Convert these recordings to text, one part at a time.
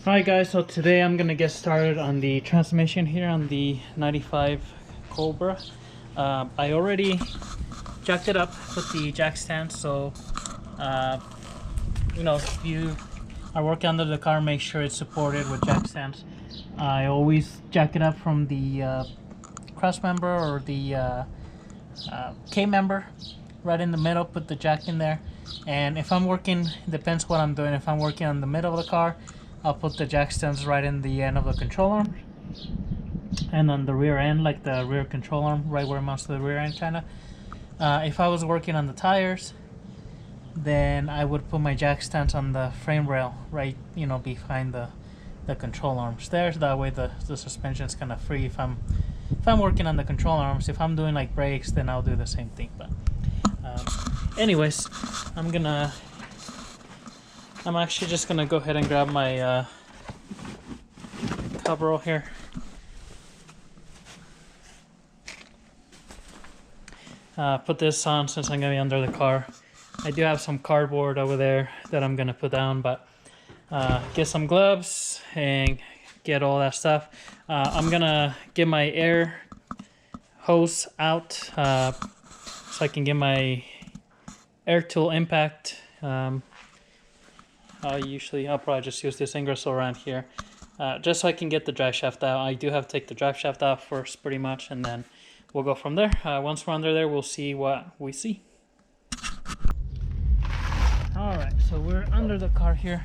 Alright guys, so today I'm gonna get started on the transmission here on the 95 Cobra. I already jacked it up with the jack stand, so you know, if you are working under the car, make sure it's supported with jack stands. I always jack it up from the cross member or the K member right in the middle, put the jack in there. And if I'm working, depends what I'm doing. If I'm working on the middle of the car, I'll put the jack stands right in the end of the control arm, and on the rear end, like the rear control arm, right where it mounts to the rear end, kind of. If I was working on the tires, then I would put my jack stands on the frame rail, right, you know, behind the control arms there. So that way the suspension is kind of free. If I'm working on the control arms, if I'm doing like brakes, then I'll do the same thing. But anyways, I'm actually just gonna go ahead and grab my Cobra here. Put this on since I'm gonna be under the car. I do have some cardboard over there that I'm gonna put down, but get some gloves and get all that stuff. I'm gonna get my air hose out so I can get my air tool impact. I'll probably just use this Ingersoll around here, just so I can get the drive shaft out. I do have to take the drive shaft out first, pretty much, and then we'll go from there. Once we're under there, we'll see what we see. Alright, so we're under the car here.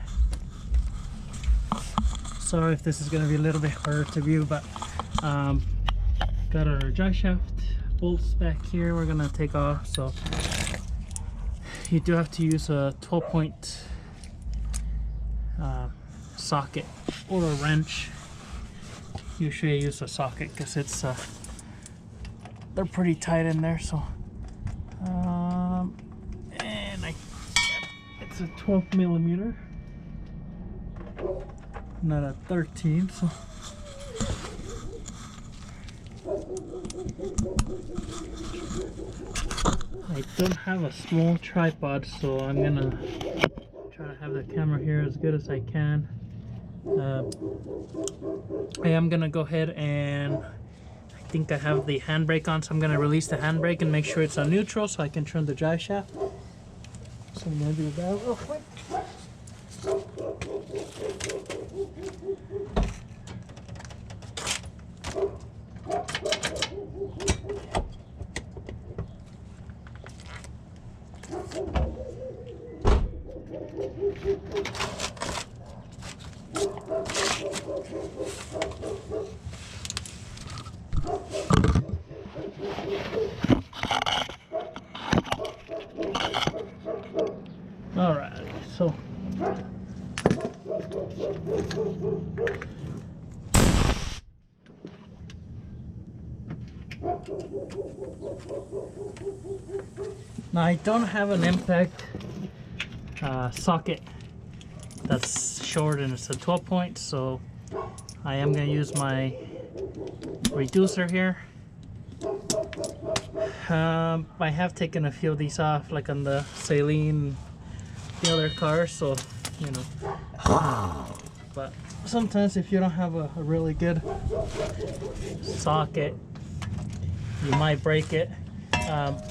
Sorry if this is going to be a little bit harder to view, but got our drive shaft bolts back here. We're going to take off, so you do have to use a 12-point socket or a wrench. Usually I use a socket because it's they're pretty tight in there. So and it's a 12 millimeter, not a 13. So I don't have a small tripod, so I'm gonna try to have the camera here as good as I can. I am gonna go ahead and I think I have the handbrake on, so I'm gonna release the handbrake and make sure it's on neutral so I can turn the drive shaft. So I'm gonna do that real quick. Alright, so now I don't have an impact socket that's short, and it's a 12-point, so I am going to use my reducer here. I have taken a few of these off, like on the Saline, the other cars, so you know, but sometimes if you don't have a really good socket, you might break it.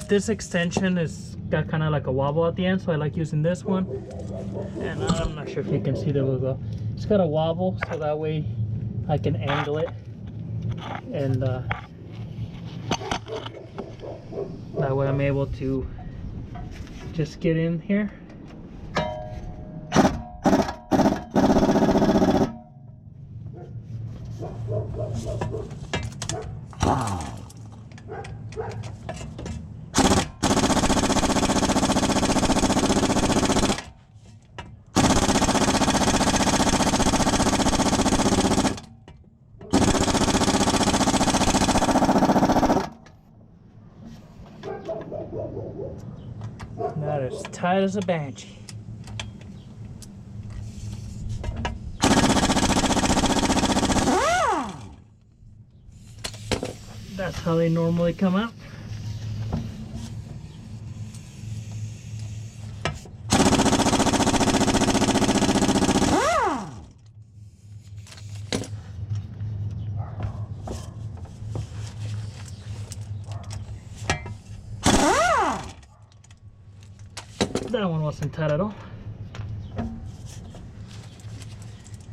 This extension is got kind of like a wobble at the end, so I like using this one. And I'm not sure if you can see the logo. It's got a wobble, so that way I can angle it, and that way I'm able to just get in here. That is tight as a banshee. That's how they normally come out. that one wasn't tight at all.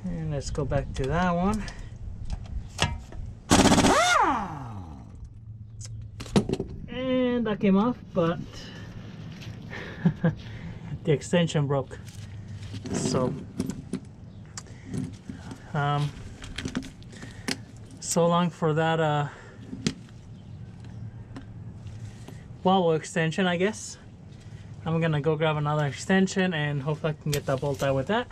And let's go back to that one. And that came off, but the extension broke. So so long for that wobble extension, I guess. I'm gonna go grab another extension and hopefully I can get that bolt out with that.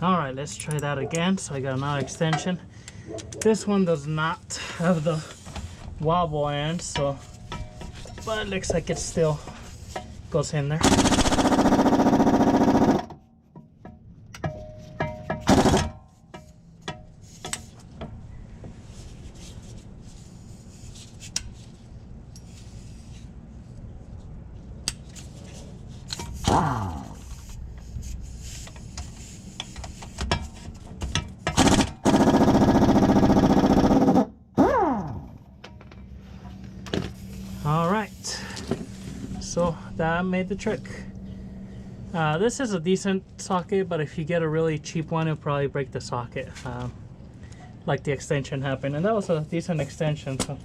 Alright, let's try that again. So I got another extension. This one does not have the wobble end, so, but it looks like it still goes in there. Alright, so that made the trick. This is a decent socket, but if you get a really cheap one, it'll probably break the socket, like the extension happened. And that was a decent extension, so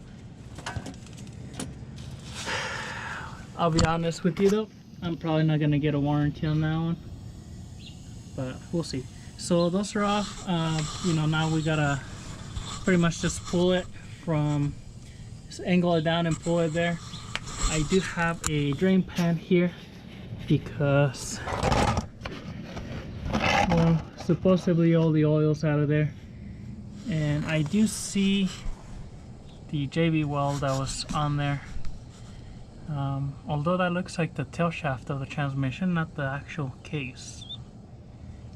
I'll be honest with you though, I'm probably not gonna get a warranty on that one, but we'll see. So those are off. You know, now we gotta pretty much just pull it from, just angle it down and pull it there. I do have a drain pan here because, well, supposedly all the oil's out of there, and I do see the JB weld that was on there. Although that looks like the tail shaft of the transmission, not the actual case.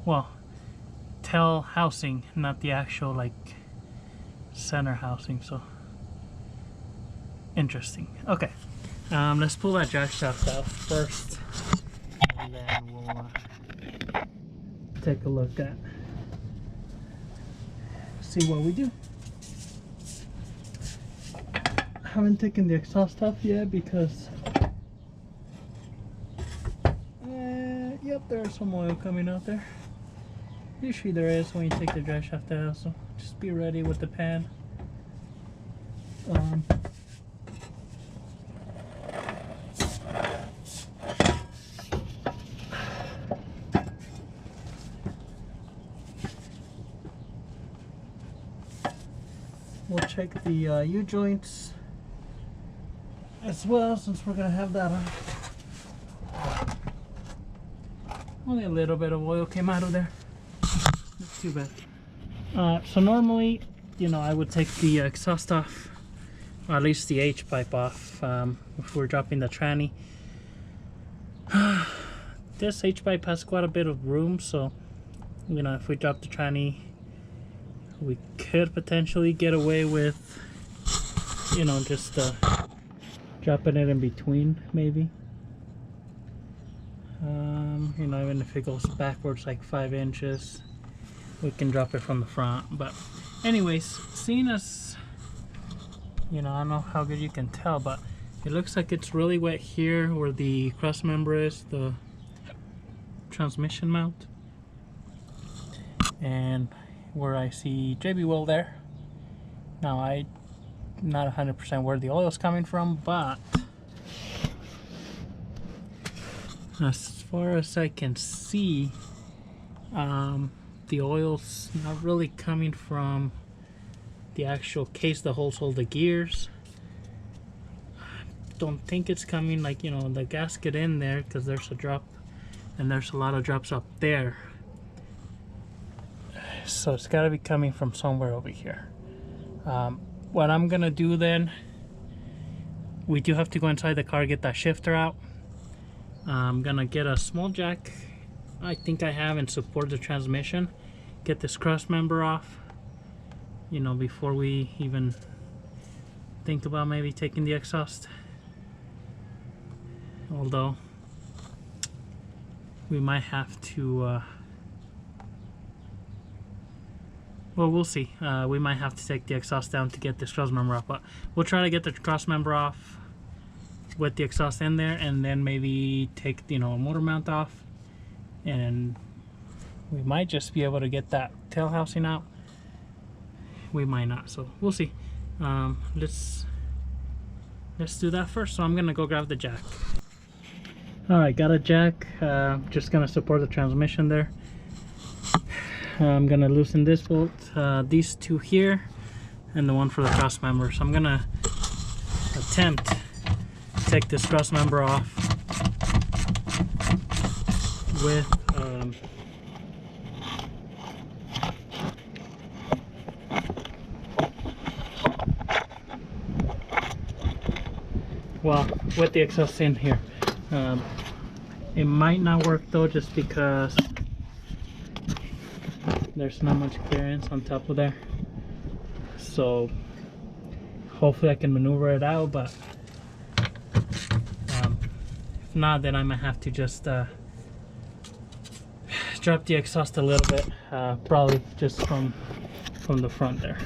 Well, tail housing, not the actual like center housing. So interesting. Okay, let's pull that driveshaft out first, and then we'll take a look at, see what we do. I haven't taken the exhaust off yet because yep, there's some oil coming out there. Usually there is when you take the driveshaft out, so just be ready with the pan. We'll check the U-joints as well, since we're gonna have that on. Only a little bit of oil came out of there. Not too bad. So normally, you know, I would take the exhaust off, or at least the H-pipe off, if we're dropping the tranny. This H-pipe has quite a bit of room, so, you know, if we drop the tranny, we could potentially get away with, you know, just dropping it in between, maybe. You know, even if it goes backwards like 5 inches, we can drop it from the front. But anyways, seeing as, you know, I don't know how good you can tell, but it looks like it's really wet here where the cross member is, the transmission mount, and where I see JB weld there. Now I'm not 100% where the oil is coming from, but as far as I can see, the oil's not really coming from the actual case that holds all the gears. Don't think it's coming, like, you know, the gasket in there, because there's a drop and there's a lot of drops up there, so it's got to be coming from somewhere over here. What I'm gonna do then, we do have to go inside the car, get that shifter out. I'm gonna get a small jack I think I have and support the transmission, get this cross member off, you know, before we even think about maybe taking the exhaust. although we might have to well, we'll see. We might have to take the exhaust down to get this cross member off, but we'll try to get the cross member off with the exhaust in there, and then maybe take, you know, a motor mount off, and we might just be able to get that tail housing out. We might not, so we'll see. Let's do that first. So I'm gonna go grab the jack. All right, got a jack. Just gonna support the transmission there. I'm gonna loosen this bolt, these two here, and the one for the cross member. So I'm gonna attempt to take this cross member off with with the exhaust in here. It might not work though, just because there's not much clearance on top of there. So hopefully I can maneuver it out, but if not, then I might have to just drop the exhaust a little bit, probably just from the front there.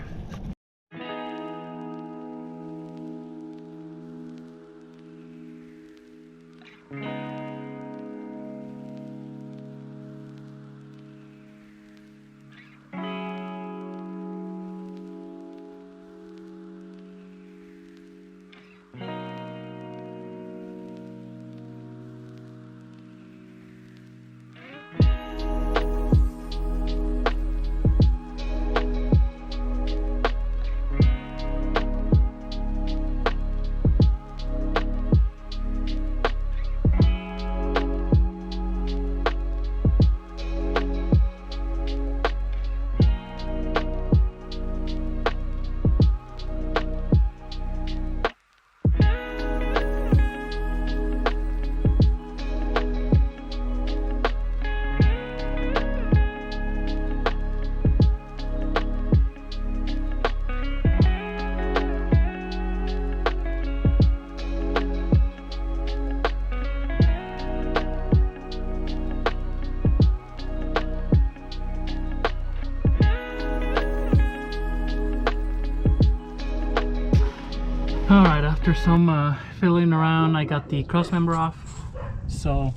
Alright, after some fiddling around, I got the cross member off. So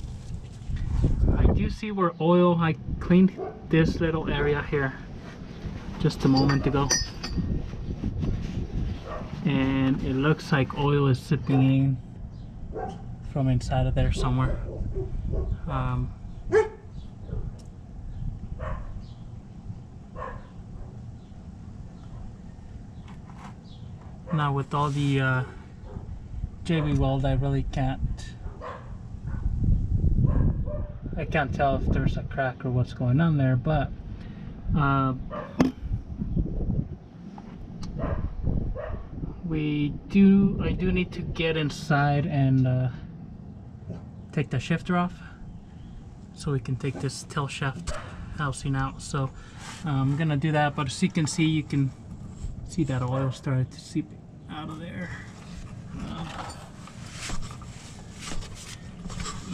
I do see where oil, I cleaned this little area here just a moment ago, and it looks like oil is sipping in from inside of there somewhere. Now with all the JB weld, I really can't tell if there's a crack or what's going on there, but I do need to get inside and take the shifter off so we can take this tail shaft housing out. So I'm gonna do that, but as you can see that oil started to seep out of there.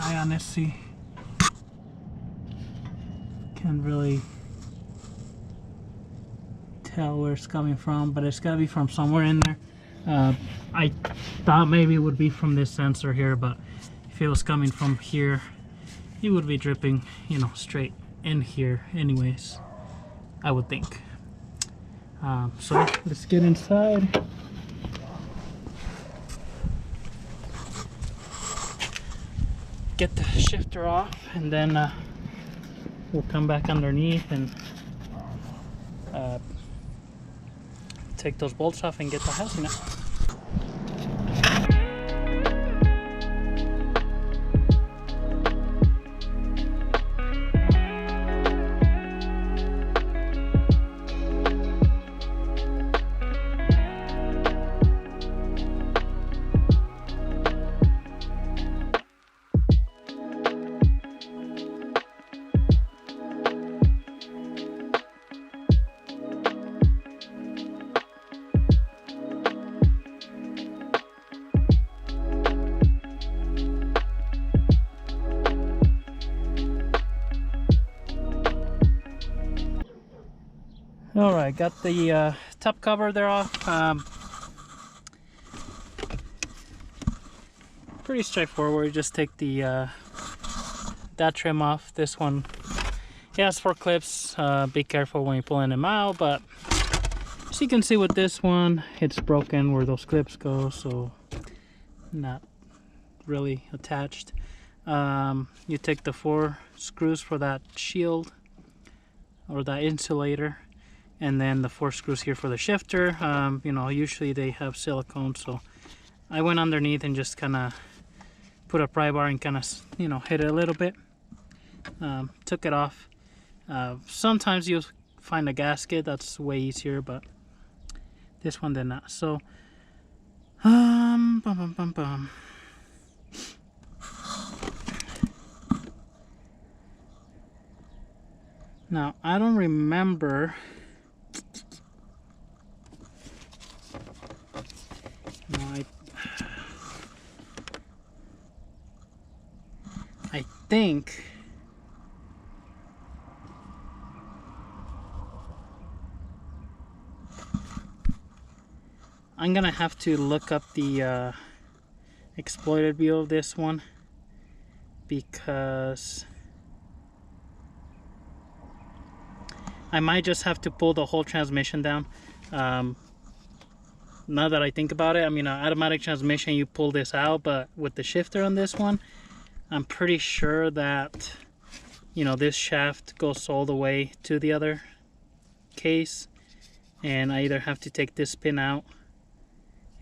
I honestly can't really tell where it's coming from, but it's gotta be from somewhere in there. I thought maybe it would be from this sensor here, but if it was coming from here, it would be dripping, you know, straight in here anyways, I would think. So let's get inside. Get the shifter off, and then we'll come back underneath and take those bolts off and get the housing out. All right, got the top cover there off. Pretty straightforward. Just take the that trim off. This one, it has 4 clips. Be careful when you're pulling them out, but as you can see with this one, it's broken where those clips go, so not really attached. You take the 4 screws for that shield or that insulator, and then the 4 screws here for the shifter. You know, usually they have silicone, so I went underneath and just kind of put a pry bar and kind of, you know, hit it a little bit. Took it off. Sometimes you'll find a gasket, that's way easier, but this one did not. So bum, bum, bum, bum. Now I don't remember. No, I think I'm gonna have to look up the exploited view of this one, because I might just have to pull the whole transmission down. Now that I think about it, I mean, an automatic transmission, you pull this out, but with the shifter on this one, I'm pretty sure that, you know, this shaft goes all the way to the other case, and I either have to take this pin out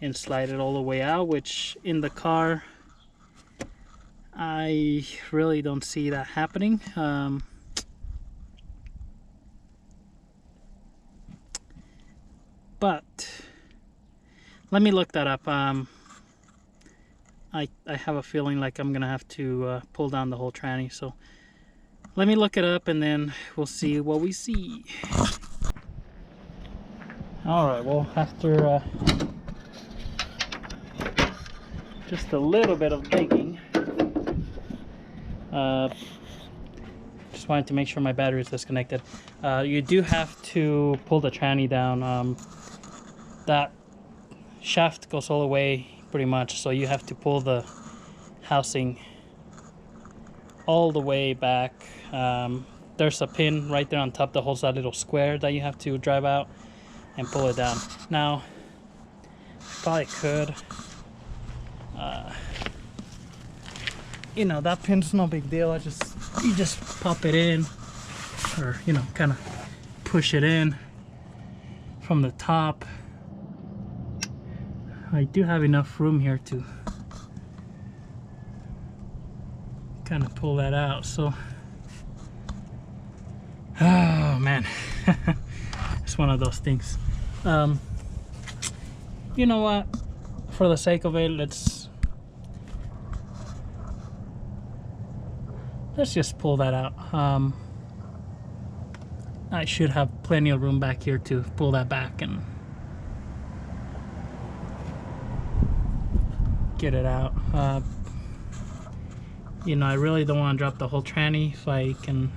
and slide it all the way out, which in the car I really don't see that happening. But let me look that up. I have a feeling like I'm gonna have to pull down the whole tranny, so let me look it up and then we'll see what we see. Alright, well, after just a little bit of digging, just wanted to make sure my battery is disconnected. You do have to pull the tranny down. That shaft goes all the way pretty much, so you have to pull the housing all the way back. There's a pin right there on top that holds that little square that you have to drive out and pull it down. Now, I probably could, you know, that pin's no big deal. You just pop it in, or, you know, kind of push it in from the top. I do have enough room here to kind of pull that out, so oh man. It's one of those things. You know what, for the sake of it, let's just pull that out. I should have plenty of room back here to pull that back and get it out. You know, I really don't want to drop the whole tranny if I can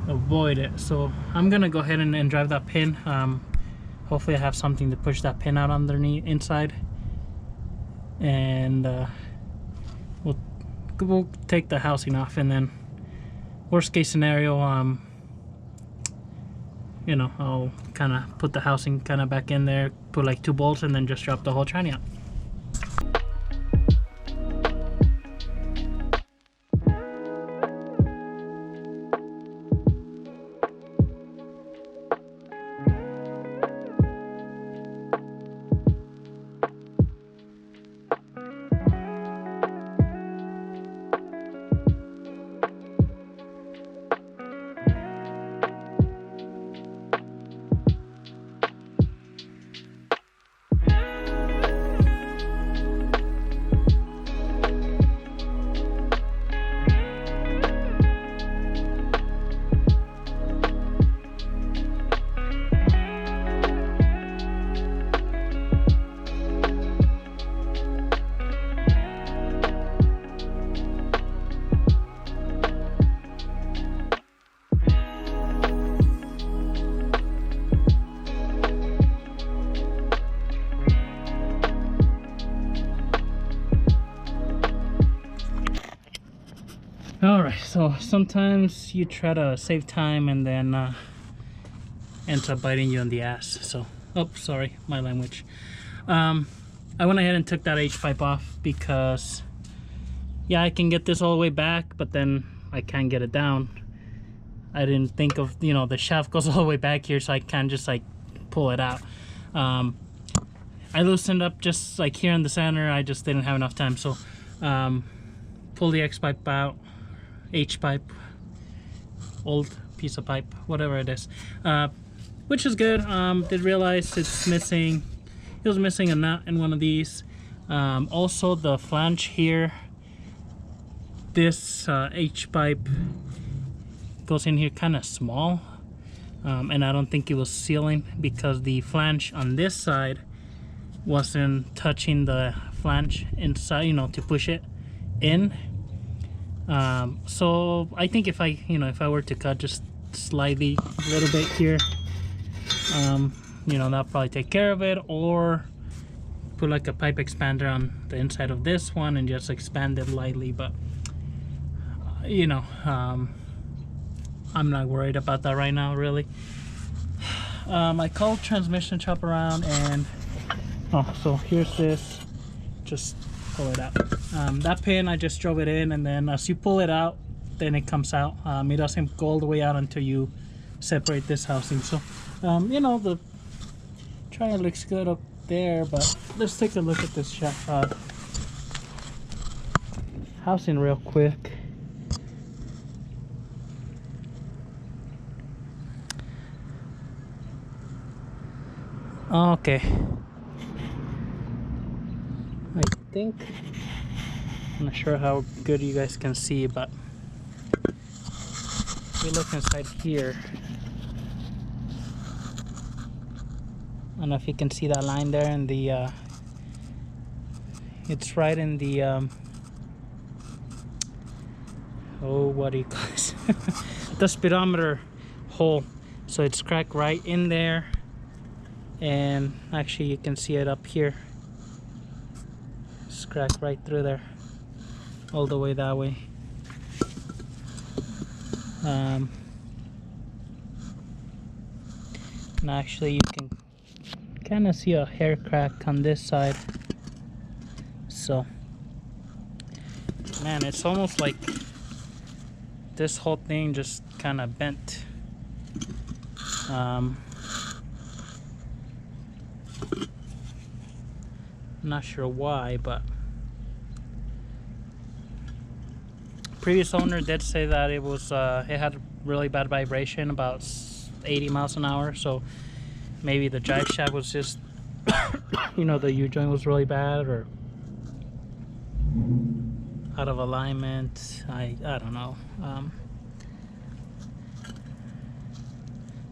avoid it, so I'm gonna go ahead and drive that pin. Hopefully I have something to push that pin out underneath inside, and we'll take the housing off, and then worst case scenario, you know, I'll kind of put the housing kind of back in there, put like 2 bolts, and then just drop the whole tranny out. So sometimes you try to save time and then ends up biting you on the ass. So, oh, sorry, my language. I went ahead and took that H-pipe off because, yeah, I can get this all the way back, but then I can't get it down. I didn't think of, you know, the shaft goes all the way back here, so I can't just like pull it out. I loosened up just like here in the center. I just didn't have enough time, so pull the X-pipe out, H-pipe, old piece of pipe, whatever it is, which is good. Did realize it's missing. It was missing a nut in one of these. Also the flange here, this H-pipe goes in here kind of small, and I don't think it was sealing because the flange on this side wasn't touching the flange inside, you know, to push it in. So I think if I, you know, if I were to cut just slightly a little bit here, you know, that'll probably take care of it, or put like a pipe expander on the inside of this one and just expand it lightly. But you know, I'm not worried about that right now, really. I called transmission shop around, and oh, so here's this, just pull it out. That pin, I just drove it in, and then as you pull it out, then it comes out. It doesn't go all the way out until you separate this housing. So you know, the trial looks good up there, but let's take a look at this shaft housing real quick. Okay, I think, I'm not sure how good you guys can see, but if we look inside here, I don't know if you can see that line there in the it's right in the oh, what do you call this? The speedometer hole. So it's cracked right in there, and actually you can see it up here. It's cracked right through there, all the way that way. And actually you can kind of see a hair crack on this side. So man, it's almost like this whole thing just kind of bent. Not sure why, but previous owner did say that it was it had really bad vibration, about 80 miles an hour. So maybe the drive shaft was just you know, the U-joint was really bad or out of alignment. I don't know,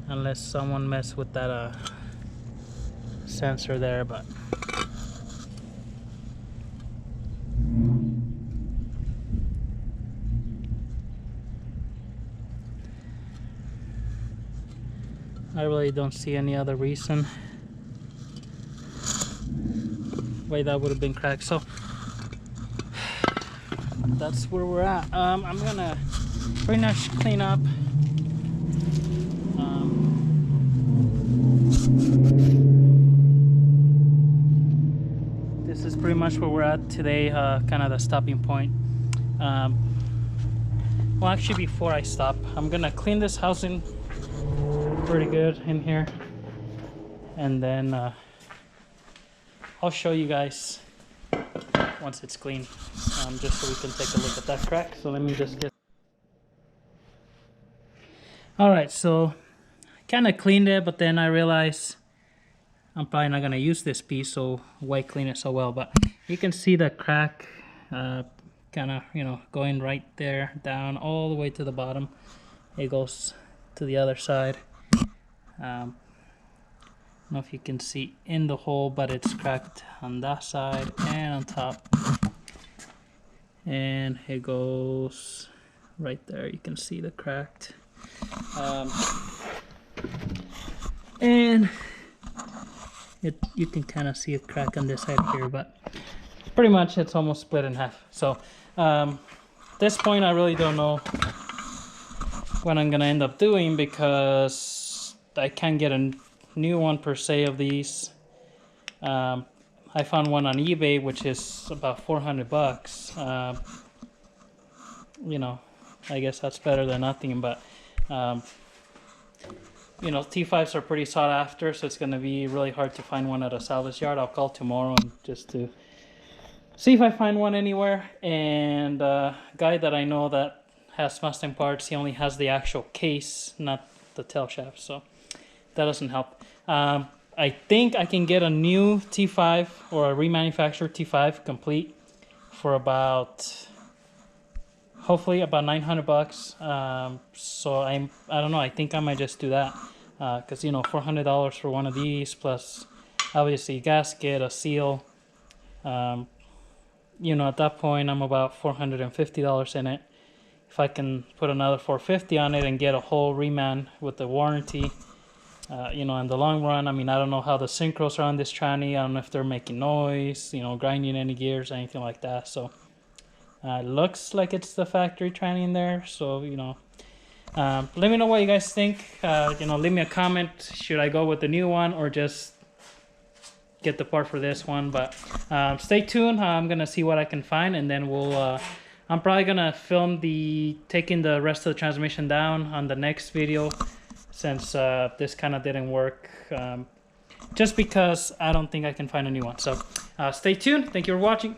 unless someone messed with that sensor there. But I really don't see any other reason why that would have been cracked. So that's where we're at. I'm gonna pretty much clean up. This is pretty much where we're at today, kind of the stopping point. Well, actually, before I stop, I'm gonna clean this housing pretty good in here, and then I'll show you guys once it's clean, just so we can take a look at that crack. So let me just get... Alright, so kind of cleaned it, but then I realized I'm probably not going to use this piece, so why clean it so well? But you can see the crack kind of, you know, going right there down all the way to the bottom. It goes to the other side. I don't know if you can see in the hole, but it's cracked on that side and on top, and it goes right there. You can see the cracked, and you can kind of see a crack on this side here, but pretty much it's almost split in half. So this point, I really don't know what I'm gonna end up doing because I can't get a new one per se of these. I found one on eBay which is about 400 bucks. You know, I guess that's better than nothing, but you know, T5s are pretty sought after, so it's gonna be really hard to find one at a salvage yard. I'll call tomorrow and just to see if I find one anywhere. And guy that I know that has Mustang parts, he only has the actual case, not the tail shaft, so that doesn't help. I think I can get a new T5 or a remanufactured T5 complete for about, hopefully about 900 bucks. So I don't know, I think I might just do that, because you know, $400 for one of these plus obviously gasket, a seal. You know, at that point I'm about $450 in it. If I can put another $450 on it and get a whole reman with the warranty, you know, in the long run, I mean, I don't know how the synchros are on this tranny. I don't know if they're making noise, you know, grinding any gears, anything like that. So looks like it's the factory tranny in there. So, you know, let me know what you guys think. You know, leave me a comment. Should I go with the new one or just get the part for this one? But stay tuned. I'm gonna see what I can find, and then we'll I'm probably gonna film taking the rest of the transmission down on the next video, since this kind of didn't work, just because I don't think I can find a new one. So stay tuned. Thank you for watching.